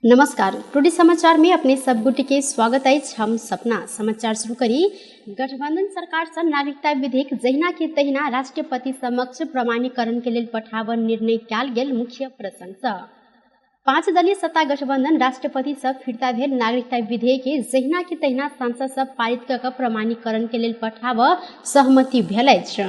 नमस्कार, टुडे समाचार में अपने सब गुटी के स्वागत है। हम सपना समाचार शुरू करी। गठबंधन सरकार से नागरिकता विधेयक जहिना के तहिना राष्ट्रपति समक्ष प्रमाणीकरण के लिए पठाव निर्णय कयल गेल। मुख्य प्रशंसा 5 दलीय सत्ता गठबंधन राष्ट्रपति सब फिरता भेल नागरिकता विधेयक के जहिना के तहिना सांसद सब पारित क प्रमाणीकरण के लिए पठाव सहमति भेल अछि।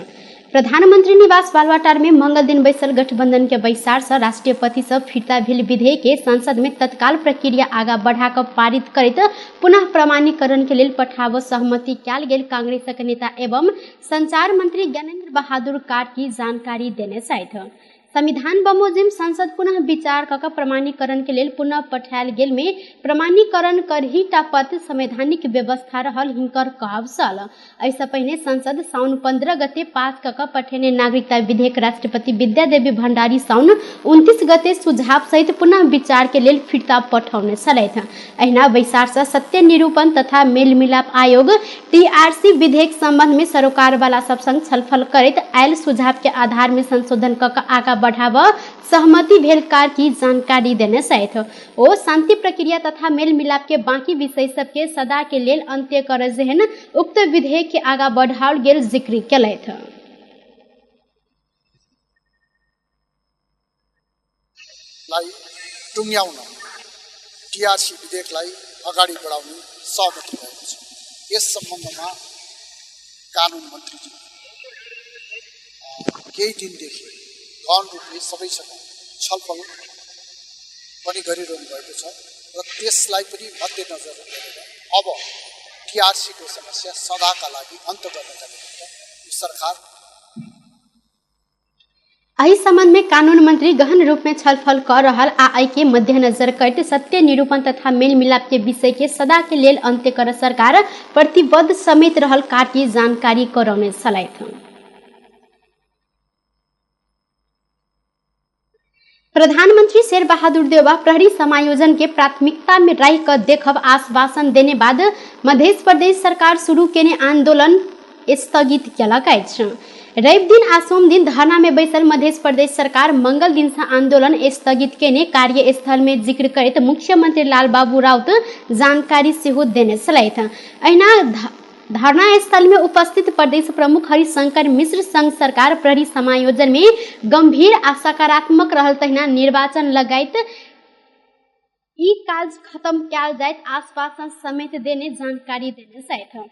प्रधानमंत्री निवास बालवाटार में मंगल दिन बैसल गठबंधन के बैसार से राष्ट्रपति सब फिरता भेल विधेयक के संसद में तत्काल प्रक्रिया आगा बढ़ा कर पारित करैत पुनः प्रमाणीकरण के लिए पठाव सहमति कयल गेल। कांग्रेस के नेता एवं संचार मंत्री ज्ञानेंद्र बहादुर कार्की जानकारी देने छथि। संविधान बमोजिम संसद पुनः विचार क प्रमाणीकरण के लिए पुनः पठायल गेल में प्रमाणीकरण करही टापत संवैधानिक व्यवस्था रहल हिनकर कहब छल। ऐसा पहले संसद साउन 15 गते पास क पठेने नागरिकता विधेयक राष्ट्रपति विद्यादेवी भंडारी साउन 29 गते सुझाव सहित पुनः विचार के लिए फिरता पठौने छलथि। अहिना बैसार से सत्य निरूपण तथा मेल मिलाप आयोग TRC विधेयक संबंध में सरोकार वाला सब संग छलफल करैत आयल सुझाव के आधार में संशोधन क आगा बढ़ावा सहमति भेल कार की जानकारी देने छथि। ओ शांति प्रक्रिया तथा मेल मिलाप के बाकी विषय सब के सदा के लेल अंत्य कर जेहन उक्त विधेयक के आगा बढ़ाओल गेल जिक्र केलथि। TRC विधेयकलाई अगाडि बढाउने सहमति भएको छ। यस सम्बन्धमा कानुन मन्त्रीजी केही दिनदेखि गौण रूपले सबैसँग छलफल पनि गरिरहनु भएको छ र त्यसलाई पनि मध्यनजर गरेर अब TRC को समस्या सदाका लागि अन्त गर्नका निमित्त सरकार एहि संबंध में कानून मंत्री गहन रूप में छलफल कर रहल आ एहि के मद्देनजर करते सत्य निरूपण तथा मेल मिलाप के विषय के सदा के लेल अंत्य कर सरकार प्रतिबद्ध समेत रहल कार की जानकारी करौने छलथि। प्रधानमंत्री शेर बहादुर देउवा प्रहरी समायोजन के प्राथमिकता में रह कर देखब आश्वासन देने बाद मध्य प्रदेश सरकार शुरू केने आंदोलन स्थगित केलक अछि। रवि दिन आ सोम दिन धरना में बैसल मध्य प्रदेश सरकार मंगल दिन से आंदोलन स्थगित केने कार्यस्थल में जिक्र करैत मुख्यमंत्री लाल बाबू राउत जानकारी सेहो देने छलथि। अहिना धरना स्थल में उपस्थित प्रदेश प्रमुख हरिशंकर मिश्र संघ सरकार प्रहरी समायोजन में गंभीर आ सकारात्मक रहल तहिना निर्वाचन लगायत ई काज खत्म कयल जायत आश्वासन समेत देने जानकारी देने छथि।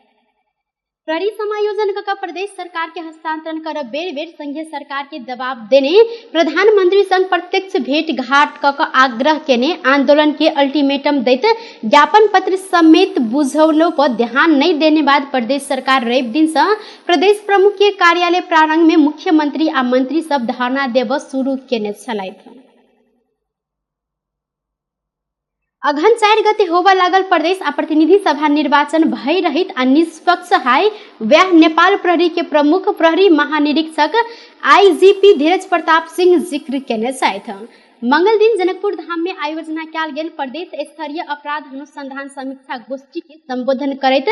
प्रहरी समायोजन क प्रदेश सरकार के हस्तांतरण कर बेर बेर संघीय सरकार के जवाब देने प्रधानमंत्री संग प्रत्यक्ष भेंट घाट क आग्रह केने आंदोलन के अल्टीमेटम दैत ज्ञापन पत्र समेत बुझौलो पर ध्यान नहीं देने बाद प्रदेश सरकार रवि दिन से प्रदेश प्रमुख के कार्यालय प्रांगण में मुख्यमंत्री आ मंत्री सब धरना देव शुरू केने छलथि। अघन 4 गते होबा लागल प्रदेश आ प्रतिनिधि सभा निर्वाचन भय रहित आ निष्पक्ष हाय वह नेपाल प्रहरी के प्रमुख प्रहरी महानिरीक्षक IGP धीरज प्रताप सिंह जिक्र केने छथि। मंगल दिन जनकपुर धाम में आयोजना कयल गेल प्रदेश स्तरीय अपराध अनुसंधान समीक्षा गोष्ठी के संबोधन करैत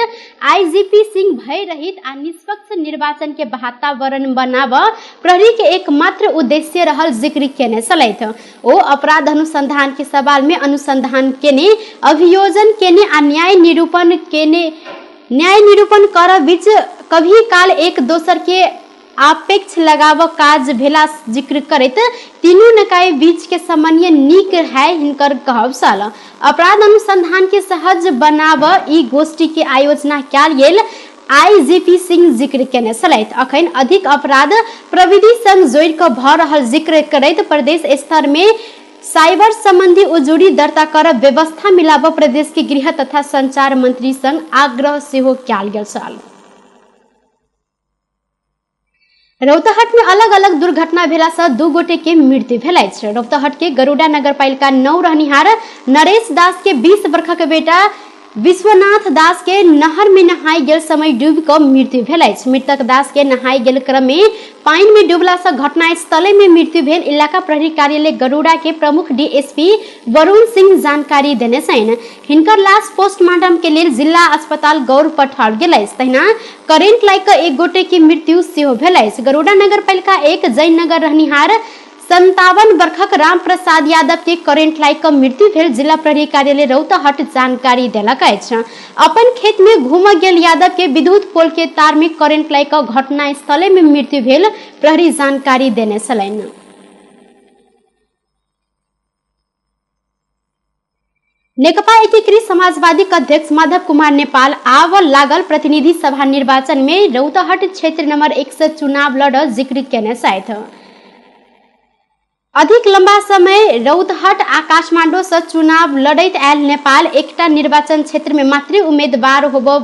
IGP सिंह भय रहित आ निष्पक्ष निर्वाचन के वातावरण बनाव प्रहरी के एकमात्र उद्देश्य रहल जिक्र केने छलथि। ओ अपराध अनुसंधान के सवाल में अनुसंधान केने अभियोजन केने आ न्याय निरूपण कर बीच कभी काल एक दोसर के आपेक्ष लगाव काज भेला जिक्र करैत तीनों निकाय बीच के समन्वय नीक है हिनकर कहब छल। अपराध अनुसंधान के सहज बनाव ई गोष्ठी के आयोजना कयल गेल IGP सिंह जिक्र केने छलथि। अखन अधिक अपराध प्रविधि संग जोड़ क भ रहल जिक्र करैत प्रदेश स्तर में साइबर संबंधी उजुरी दर्ता कर व्यवस्था मिलाव प्रदेश के गृह तथा संचार मंत्री संग आग्रह सेहो कयल गेल छल। रौतहट में अलग अलग दुर्घटना भेला से 2 गोटे के मृत्यु भेल अछि। रौतहट के गरुड़ा नगरपालिका 9 रहनिहार नरेश दास के 20 वर्षक बेटा विश्वनाथ दास के नहर में नहाय गेल समय डूब क मृत्यु भेल अछि। मृतक दास के नहाय गेल क्रम में पानी में डूबला से घटना स्थले में मृत्यु भेल। इलाका प्रहरी कार्यालय गरुड़ा के प्रमुख DSP वरुण सिंह जानकारी देने छन्। हिनकर लाश पोस्टमार्टम के लिए जिला अस्पताल गौर पठाओल गेल अछि। तहिना करेंट लाग क 1 गोटे की मृत्यु सेहो भेल अछि। गरुड़ा नगरपालिका 1 जयनगर रहनिहार 57 वर्षक राम प्रसाद यादव के करेंट लाइक का मृत्यु भेल जिला प्रहरी कार्यालय रौतहट जानकारी देलक अछि। अपन खेत में घूम गेल यादव के विद्युत पोल के तार में करेंट लाइक का घटना स्थले में मृत्यु भेल प्रहरी जानकारी देने छलनि। नेकपा एकीकृत समाजवादी का अध्यक्ष माधव कुमार नेपाल आव लागल प्रतिनिधि सभा निर्वाचन में रौतहट क्षेत्र नंबर 1 से चुनाव लड़ जिक्र केने साथ अधिक लंबा समय रौतहट आ काठमांडू से चुनाव लड़ैत आयल नेपाल एकटा निर्वाचन क्षेत्र में मात्र उम्मीदवार होबो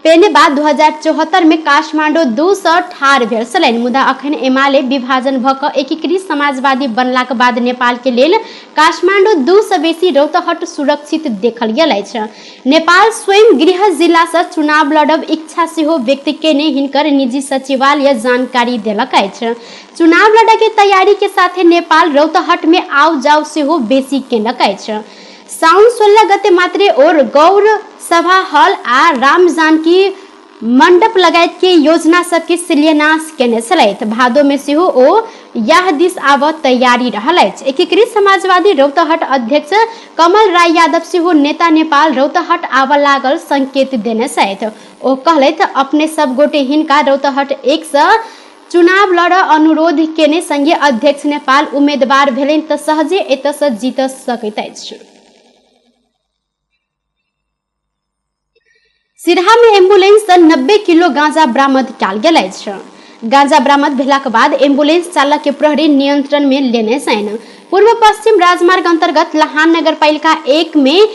पेने बाद 2074 में काठमांडू 2 से ठार भेल छलनि। मुदा अखन एमाले विभाजन भ क एकीकृत समाजवादी बनलाक बाद नेपाल के लेल काठमांडू 2 से बेसी रौतहट सुरक्षित देखल गेल अछि। नेपाल स्वयं गृह जिला से चुनाव लड़ब इच्छा सेहो व्यक्त केने हिनकर निजी सचिवालय जानकारी देलक अछि। चुनाव लड़े के तैयारी के साथ नेपाल रौतहट में आओ जाओ सेहो बेसी केलक अछि। साउन 16 गते मात्रे और गौर सभा हॉल आ राम जानकी मंडप लगायत के योजना सबके शिलान्यास केने छलथि। भादो में सेहो ओ यह दिस आब तैयारी रहल अछि। एकीकृत समाजवादी रौतहट अध्यक्ष कमल राय यादव सेहो नेता नेपाल रौतहट आब लागल संकेत देने छथि। ओ कहलथि अपने सब गोटे हिनका रौतहट 1 से चुनाव लड़ अनुरोध केने संगे अध्यक्ष नेपाल उम्मीदवार भेलनि तऽ सहजे एतऽ से जीत सकैत अछि। सिरहा में एम्बुलेंस से 90 किलो गांजा बरामद कयल गेल अछि। गांजा बरामद भेलाक बाद एम्बुलेंस चालक के प्रहरी नियंत्रण में लेने छनि। पूर्व पश्चिम राजमार्ग अंतर्गत लहान नगर पालिका 1 में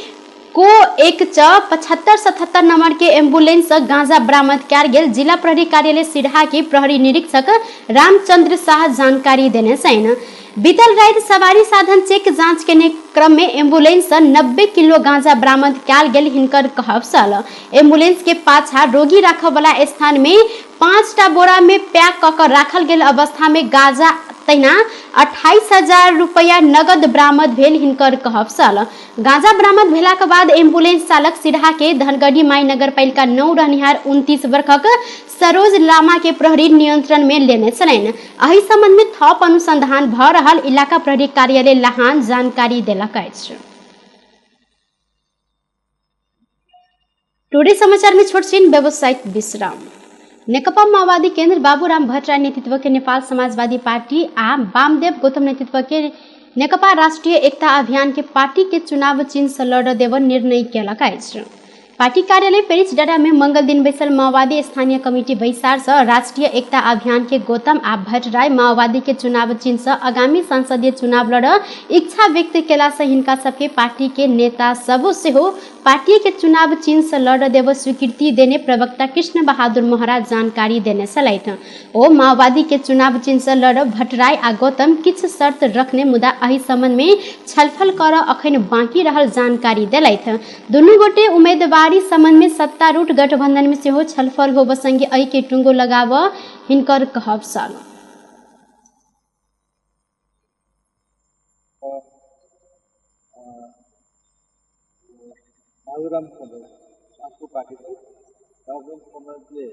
को 1/75-77 नंबर के एम्बुलेंस से गांजा बरामद कयल गेल जिला प्रहरी कार्यालय सिरहा के प्रहरी निरीक्षक रामचंद्र शाह जानकारी देने छनि। बीतल राति सवारी साधन चेक जांच के क्रम में एम्बुलेंस से 90 किलो गांजा बरामद कयल गेल हिनकर कहब छल। एम्बुलेंस के पाछा रोगी राखब वाला स्थान में 5टा बोरा में पैक क के राखल गेल अवस्था में गांजा तैना 28,000 रुपया नगद बरामद भेल हिनकर कहब छल। गांजा बरामद भेलाक बाद एम्बुलेंस चालक सिरहा के धनगढ़ी माई नगर पालिका 9 रहनिहार 29 वर्षक सरोज लामा के प्रहरी नियंत्रण में लेने छलनि। एहि संबंध में थप अनुसंधान भ रहल इलाका प्रहरी कार्यालय लहान जानकारी देलक अछि। टुडे समाचार में छोट छीन व्यावसायिक विश्राम। नेकपा माओवादी केंद्र बाबूराम भट्टराय नेतृत्व के नेपाल समाजवादी पार्टी आ वामदेव गौतम नेतृत्व के नेकपा राष्ट्रीय एकता अभियान के पार्टी के चुनाव चिन्ह से लड़ देव निर्णय केलक अछि। पार्टी कार्यालय पेरिस डाँडा में मंगल दिन बैसल माओवादी स्थानीय कमिटी बैसार से राष्ट्रीय एकता अभियान के गौतम आ भट्टराय माओवादी के चुनाव चिन्ह से आगामी संसदीय चुनाव लड़ इच्छा व्यक्त केला से हिनका सबके पार्टी के नेता सब सेहो पार्टी के चुनाव चिन्ह से लड़ देव स्वीकृति देने प्रवक्ता कृष्ण बहादुर महाराज जानकारी देने छलथि। ओ माओवादी के चुनाव चिन्ह से लड़ भट्टराय आ गौतम किछु शर्त रखने मुदा एहि संबंध में छलफल कर अखन बाकी रहल जानकारी देलथि। दुनू गोटे उम्मीदवारी संबंध में सत्तारूढ़ गठबंधन में सेहो छलफल होब संगे एहि के टुंगो लगाव हिनकर कहब छल। बाबुराम आफ्नो पार्टीको राजन समाजले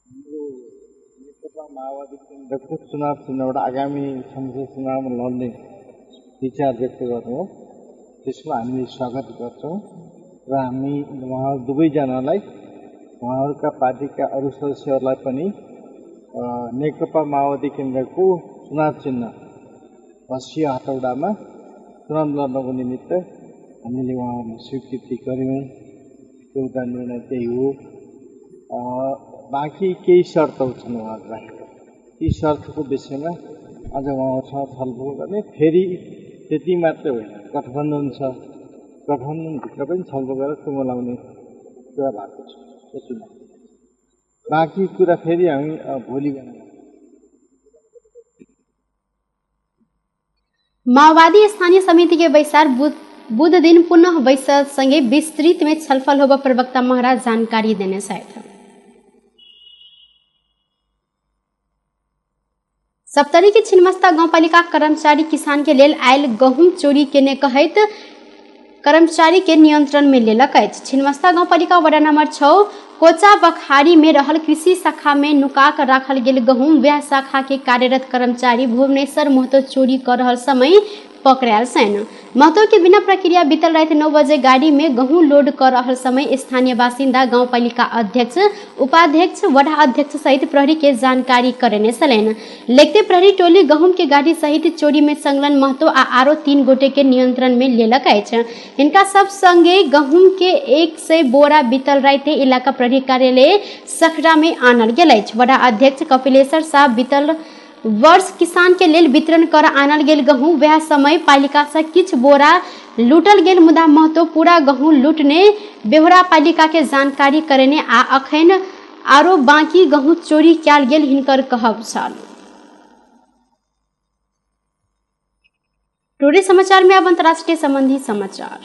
हाम्रो नेकपा माओवादी केन्द्रको चुनाव चिन्हबाट आगामी संसदीय चुनावमा लड्ने विचार व्यक्त गर्नु हो। त्यसमा हामीले स्वागत गर्छौँ र हामी उहाँ दुवैजनालाई उहाँहरूका पार्टीका अरू सदस्यहरूलाई पनि नेकपा माओवादी केन्द्रको चुनाव चिन्ह हँसिया हतौडामा चुनाव लड्नको निमित्त हामीले उहाँहरूले स्वीकृति गऱ्यौँ। एउटा निर्णय त्यही हो। बाँकी केही शर्तहरू छन् उहाँहरू राखेको। ती शर्तको विषयमा अझ उहाँहरूसँग छलफल गर्ने। फेरि त्यति मात्रै होइन, गठबन्धन छ, गठबन्धनभित्र पनि छलफल गरेर टुङ्गो लाउने कुरा भएको छ यो चुनाव। बाँकी कुरा फेरि हामी भोलि गर्छौँ। माओवादी स्थानीय समिति के बैसार बुध दिन पुनः बैसल संगे विस्तृत में छलफल होब प्रवक्ता महाराज जानकारी देने छथि। सप्तरी के छिन्मस्ता गाउँपालिका कर्मचारी किसान के लेल आयल गहुम चोरी केने कहैत कर्मचारी के नियंत्रण में लेलक अछि। छिन्नमस्ता गांवपालिका वार्ड नंबर 6 कोचा बखारी में रहल कृषि शाखा में नुका कर राखल गेल गहूम वह शाखा के कार्यरत कर्मचारी भुवनेश्वर महतो चोरी कर रहल समय पकड़ायल छन्। महतो के बिना प्रक्रिया बीतल रात 9 बजे गाड़ी में गहूम लोड कर रहल समय स्थानीय बासिंदा गांवपालिका अध्यक्ष, उपाध्यक्ष, वार्ड अध्यक्ष सहित प्रहरी के जानकारी करेने छलैन। लेखते प्रहरी टोली गहूम के गाड़ी सहित चोरी में संलग्न महतो आ आरो 3 गोटे के नियंत्रण में लेलक अछि। हिनका सब संगे गहूम के 100 बोरा बीतल राते इलाका प्रहरी कार्यालय सखरा में आनल गेल अछि। वार्ड अध्यक्ष कपिलेश्वर शाह बीतल वर्ष किसान के लेल वितरण कर आनल गेल गहूँ वह समय पालिका से किछ बोरा लूटल गेल, मुदा महतो पूरा गहूँ लूटने बेहोरा पालिका के जानकारी करेने आ अखन आरो बाकी गहूँ चोरी कयल गेल हिनकर कहब छल। टुडे समाचार में अब अंतर्राष्ट्रीय संबंधी समाचार।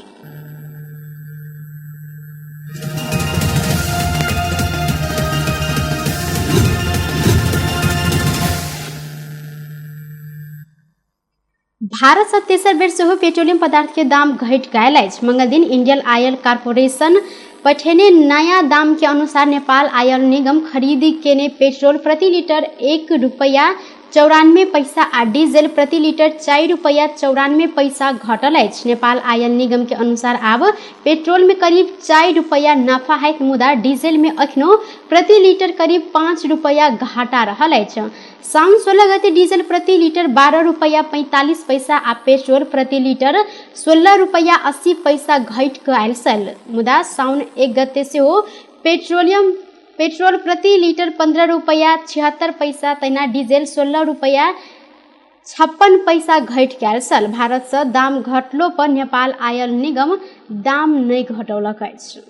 भारत से तेसर बेर सेहो पेट्रोलियम पदार्थ के दाम घटि गेल अछि। मंगल दिन इंडियन ऑयल कॉर्पोरेशन पठेने नया दाम के अनुसार नेपाल ऑयल निगम खरीद केने पेट्रोल प्रति लीटर ₹1.94 आ डीजल प्रति लीटर ₹4.94 घटल अछि। नेपाल ऑयल निगम के अनुसार आब पेट्रोल में करीब ₹4 नफा है, मुदा डीजल में अखनो प्रति लीटर करीब ₹5 घाटा रहल अछि। साउन 16 गते डीजल प्रति लीटर ₹12.45 आ पेट्रोल प्रति लीटर ₹16.80 घटि गेल छल, मुदा साउन 1 गते सेहो पेट्रोल प्रति लीटर ₹15.76 तहिना डीजल ₹16.56 घटि गेल छल। भारत से दाम घटलो पर नेपाल ऑयल निगम दाम नहीं घटौलक अछि।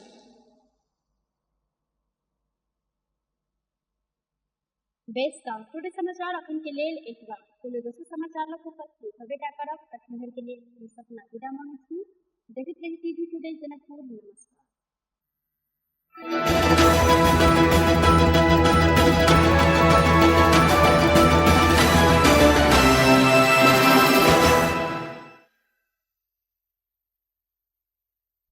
टुडे समाचार अखन के लेल एतबा। कोनो दोसर समाचार लग उपस्थित हेबेटा करब तखन धरि के लेल हम सपना विदा मांगै छी। देखैत रही टीवी टुडे जनकपुर। नमस्कार।